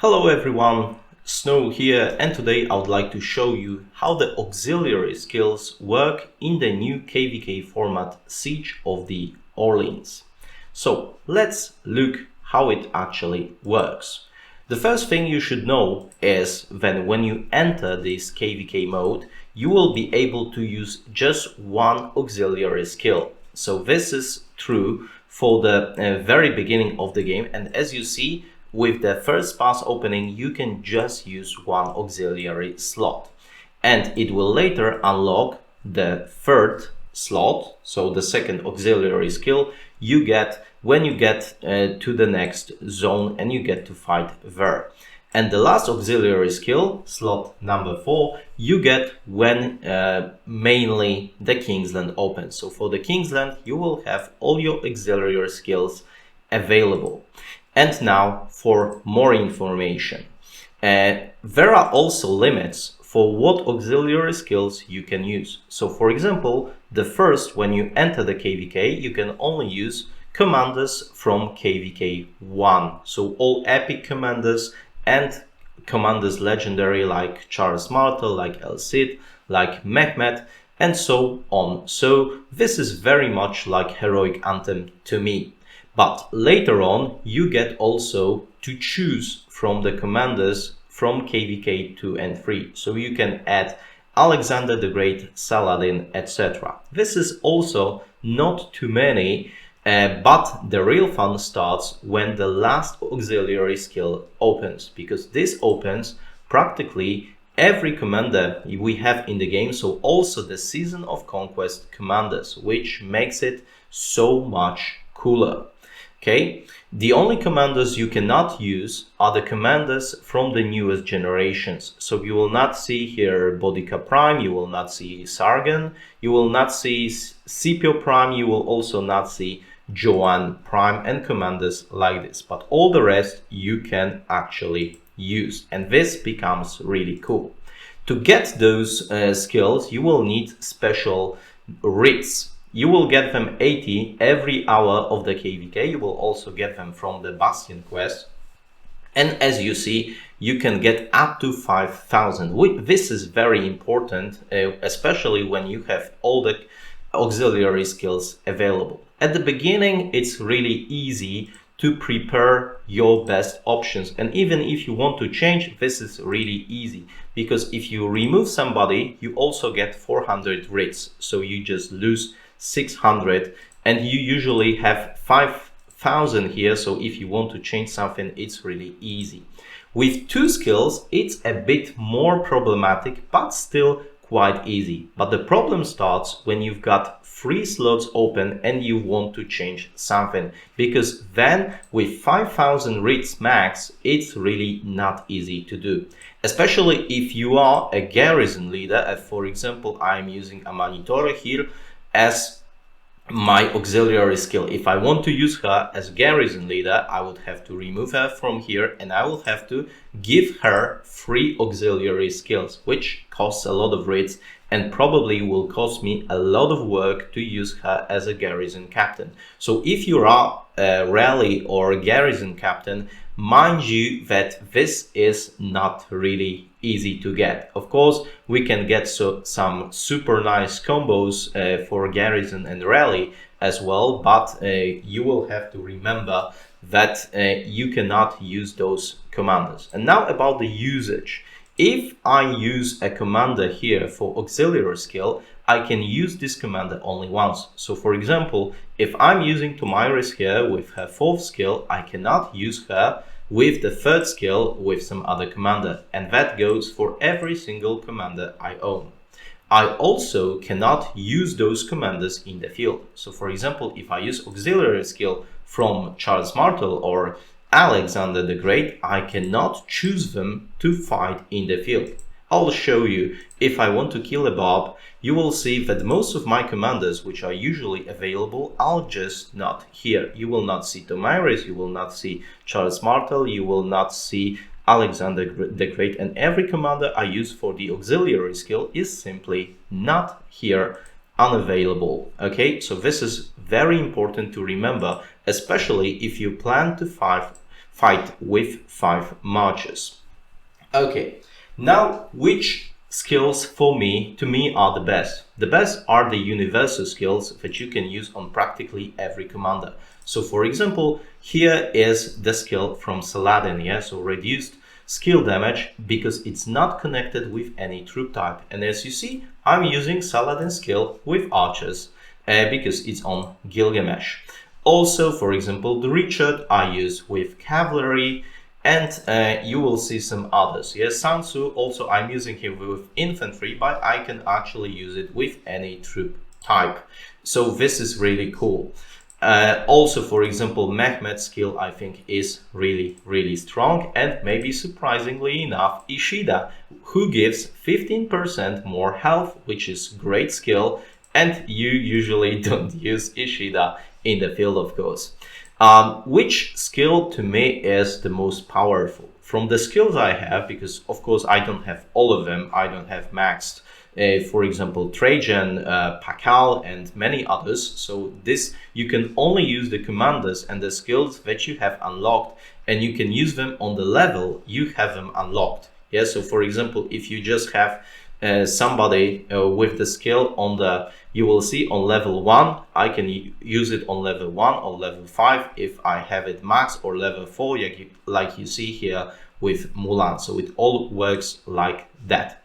Hello everyone, Snow here, and today I would like to show you how the auxiliary skills work in the new KvK format Siege of the Orleans. So let's look how it actually works. The first thing you should know is that when you enter this KvK mode, you will be able to use just one auxiliary skill. So this is true for the very beginning of the game, and as you see, with the first pass opening, you can just use one auxiliary slot, and it will later unlock the third slot, so the second auxiliary skill you get when you get to the next zone and you get to fight there. And the last auxiliary skill, slot number 4, you get when mainly the Kingsland opens. So for the Kingsland, you will have all your auxiliary skills available. And now for more information. There are also limits for what auxiliary skills you can use. So for example, the first, when you enter the KvK, you can only use commanders from KvK 1. So all epic commanders and commanders legendary like Charles Martel, like El Cid, like Mehmet, and so on. So this is very much like Heroic Anthem to me. But later on, you get also to choose from the commanders from KvK 2 and 3. So you can add Alexander the Great, Saladin, etc. This is also not too many, but the real fun starts when the last auxiliary skill opens, because this opens practically every commander we have in the game, so also the Season of Conquest commanders, which makes it so much cooler. Okay, the only commanders you cannot use are the commanders from the newest generations. So you will not see here Boudica Prime, you will not see Sargon, you will not see Scipio Prime, you will also not see Joan Prime and commanders like this. But all the rest you can actually use, and this becomes really cool. To get those skills, you will need special writs. You will get them 80 every hour of the KvK. You will also get them from the Bastion quest. And as you see, you can get up to 5,000. This is very important, especially when you have all the auxiliary skills available. At the beginning, it's really easy to prepare your best options. And even if you want to change, this is really easy. Because if you remove somebody, you also get 400 writs. So you just lose 600, and you usually have 5,000 here, so if you want to change something, it's really easy. With two skills, it's a bit more problematic, but still quite easy. But the problem starts when you've got 3 slots open and you want to change something, because then with 5,000 writs max, it's really not easy to do. Especially if you are a garrison leader, as for example, I'm using a Manitore here as my auxiliary skill. If I want to use her as garrison leader, I would have to remove her from here, and I will have to give her 3 auxiliary skills, which costs a lot of writs and probably will cost me a lot of work to use her as a garrison captain. So if you are a rally or a garrison captain, mind you that this is not really easy to get. Of course, we can get some super nice combos for garrison and rally as well, but you will have to remember that you cannot use those commanders. And now about the usage. If I use a commander here for auxiliary skill, I can use this commander only once. So for example, if I'm using Tomyris here with her 4th skill, I cannot use her with the 3rd skill with some other commander, and that goes for every single commander I own. I also cannot use those commanders in the field. So for example, if I use auxiliary skill from Charles Martel or Alexander the Great, I cannot choose them to fight in the field. I'll show you. If I want to kill a Bob, you will see that most of my commanders, which are usually available, are just not here. You will not see Tomyris, you will not see Charles Martel, you will not see Alexander the Great, and every commander I use for the auxiliary skill is simply not here, unavailable. Okay, so this is very important to remember, especially if you plan to fight with 5 marches. Okay, now which skills to me are the best? The best are the universal skills that you can use on practically every commander. So for example, here is the skill from Saladin, yeah, so reduced skill damage because it's not connected with any troop type. And as you see, I'm using Saladin skill with archers because it's on Gilgamesh. Also, for example, the Richard I use with cavalry, and you will see some others. Yes, Sansu also I'm using him with infantry, but I can actually use it with any troop type. So this is really cool. Also, for example, Mehmet's skill I think is really strong, and maybe surprisingly enough, Ishida, who gives 15% more health, which is great skill, and you usually don't use Ishida in the field, of course. Which skill to me is the most powerful? From the skills I have, because of course I don't have all of them, I don't have maxed, for example, Trajan, Pakal, and many others. So this, you can only use the commanders and the skills that you have unlocked, and you can use them on the level you have them unlocked. Yeah, so for example, if you just have somebody with the skill on the, you will see on level 1, I can use it on level 1 or level 5 if I have it max, or level 4 like you see here with Mulan. So it all works like that.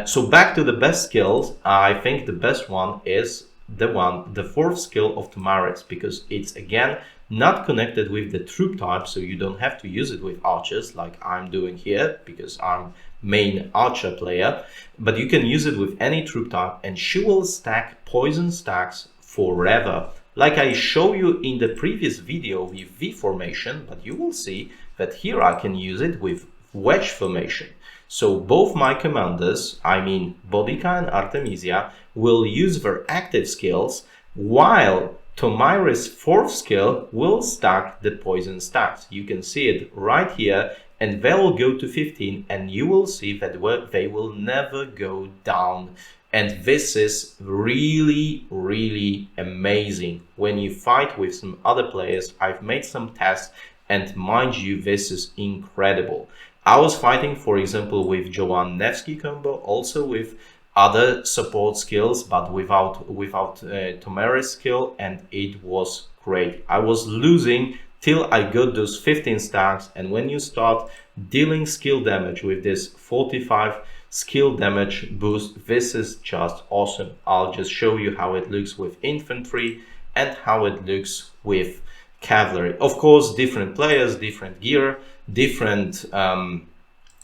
So back to the best skills, I think the best one is the fourth skill of Tomaris, because it's again not connected with the troop type, so you don't have to use it with archers like I'm doing here because I'm main archer player, but you can use it with any troop type, and she will stack poison stacks forever, like I show you in the previous video with V formation. But you will see that here I can use it with wedge formation. So both my commanders, I mean Bodica and Artemisia, will use their active skills, while Tomaris' fourth skill will stack the poison stacks. You can see it right here, and they will go to 15, and you will see that they will never go down. And this is really amazing when you fight with some other players. I've made some tests, and mind you, this is incredible. I was fighting, for example, with Joanne Nevsky combo, also with other support skills, but without Tomaris skill, and it was great. I was losing till I got those 15 stacks, and when you start dealing skill damage with this 45 skill damage boost, this is just awesome. I'll just show you how it looks with infantry and how it looks with cavalry. Of course, different players, different gear, different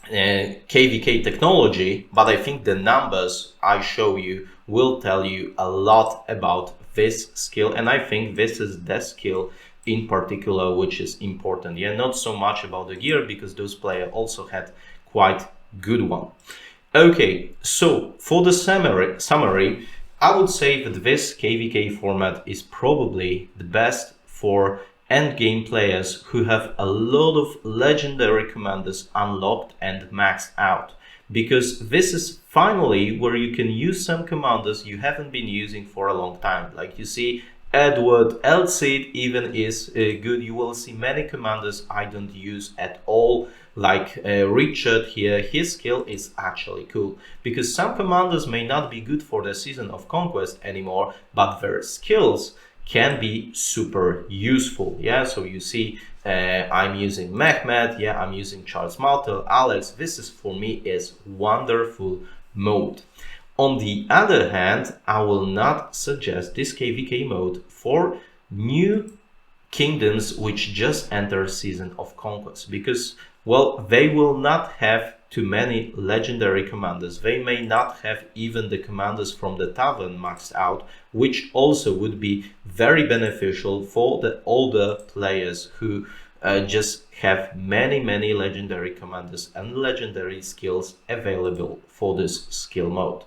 KvK technology, but I think the numbers I show you will tell you a lot about this skill, and I think this is the skill in particular which is important. Yeah, not so much about the gear, because those players also had quite good one. Okay, so for the summary, I would say that this KvK format is probably the best for endgame players who have a lot of legendary commanders unlocked and maxed out, because this is finally where you can use some commanders you haven't been using for a long time. Like you see, Edward Elcid even is good. You will see many commanders I don't use at all, like Richard here. His skill is actually cool, because some commanders may not be good for the Season of Conquest anymore, but their skills can be super useful. Yeah, so you see I'm using Mehmet, yeah, I'm using Charles Martel, Alex. This is, for me, is wonderful mode. On the other hand, I will not suggest this KvK mode for new kingdoms which just enter Season of Conquest, because, well, they will not have too many legendary commanders. They may not have even the commanders from the tavern maxed out, which also would be very beneficial for the older players who just have many legendary commanders and legendary skills available for this skill mode.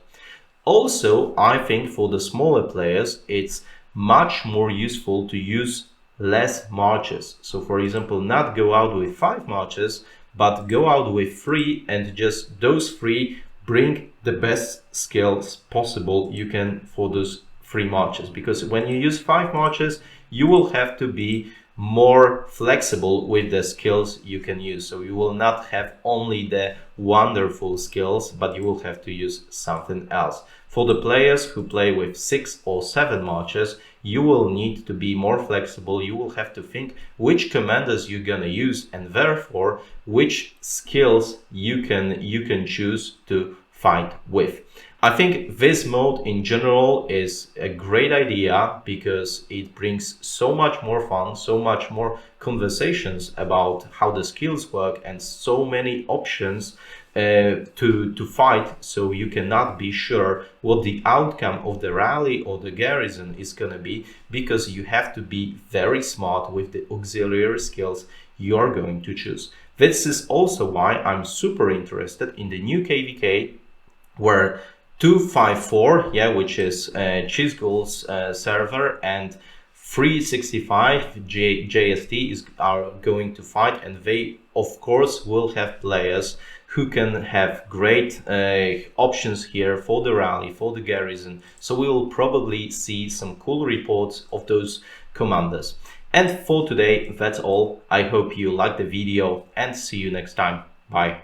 Also, I think for the smaller players, it's much more useful to use less marches. So for example, not go out with 5 marches, but go out with 3, and just those 3 bring the best skills possible you can for those 3 marches. Because when you use 5 marches, you will have to be more flexible with the skills you can use. So you will not have only the wonderful skills, but you will have to use something else. For the players who play with 6 or 7 marches, you will need to be more flexible. You will have to think which commanders you're gonna use, and therefore which skills you can choose to fight with. I think this mode in general is a great idea because it brings so much more fun, so much more conversations about how the skills work, and so many options to fight, so you cannot be sure what the outcome of the rally or the garrison is going to be, because you have to be very smart with the auxiliary skills you're going to choose. This is also why I'm super interested in the new KvK, where 254, which is Chisgul's server, and 365 JST are going to fight, and they of course will have players who can have great options here for the rally, for the garrison. So we will probably see some cool reports of those commanders. And for today, that's all. I hope you liked the video, and see you next time. Bye.